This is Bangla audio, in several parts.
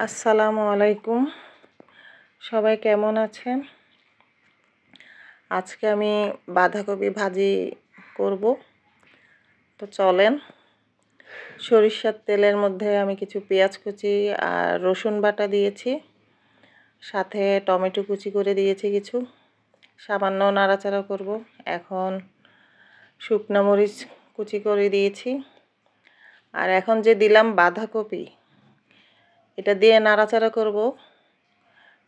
আসসালামু আলাইকুম, সবাই কেমন আছেন? আজকে আমি বাঁধাকপি ভাজি করব। তো চলেন, সরিষার তেলের মধ্যে আমি কিছু পেঁয়াজ কুচি আর রসুন বাটা দিয়েছি, সাথে টমেটো কুচি করে দিয়েছি কিছু, সামান্য নাড়াচাড়া করব। এখন শুকনো মরিচ কুচি করে দিয়েছি, আর এখন যে দিলাম বাঁধাকপি, এটা দিয়ে নাড়াচাড়া করব,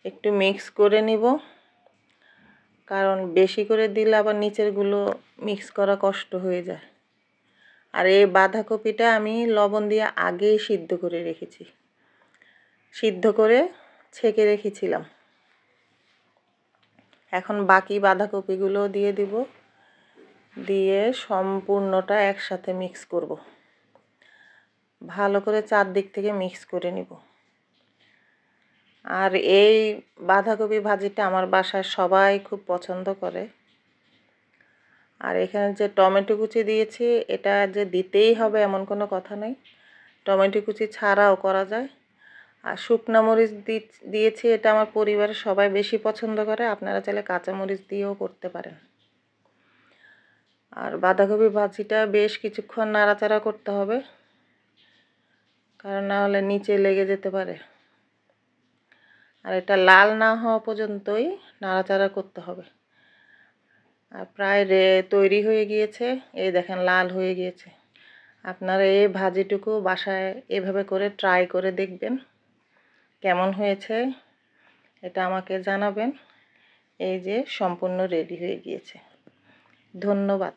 একটু মিক্স করে নিব, কারণ বেশি করে দিলে আবার নিচেরগুলো মিক্স করা কষ্ট হয়ে যায়। আর এই বাঁধাকপিটা আমি লবণ দিয়ে আগেই সিদ্ধ করে রেখেছি, সিদ্ধ করে ছেঁকে রেখেছিলাম। এখন বাকি বাঁধাকপিগুলো দিয়ে দিব, দিয়ে সম্পূর্ণটা একসাথে মিক্স করব, ভালো করে চারদিক থেকে মিক্স করে নিব। আর এই বাঁধাকপি ভাজিটা আমার বাসায় সবাই খুব পছন্দ করে। আর এখানে যে টমেটো কুচি দিয়েছি, এটা যে দিতেই হবে এমন কোনো কথা নেই, টমেটো কুচি ছাড়াও করা যায়। আর শুকনো মরিচ দিয়েছি, এটা আমার পরিবারের সবাই বেশি পছন্দ করে, আপনারা চাইলে কাঁচা মরিচ দিয়েও করতে পারেন। আর বাঁধাকপি ভাজিটা বেশ কিছুক্ষণ নাড়াচাড়া করতে হবে, কারণ না হলে নিচে লেগে যেতে পারে। আর এটা লাল না হওয়া পর্যন্তই নাড়াচাড়া করতে হবে। আর প্রায় তৈরি হয়ে গিয়েছে, এই দেখেন লাল হয়ে গিয়েছে। আপনারা এই ভাজিটুকু বাসায় এভাবে করে ট্রাই করে দেখবেন কেমন হয়েছে, এটা আমাকে জানাবেন। এই যে সম্পূর্ণ রেডি হয়ে গিয়েছে। ধন্যবাদ।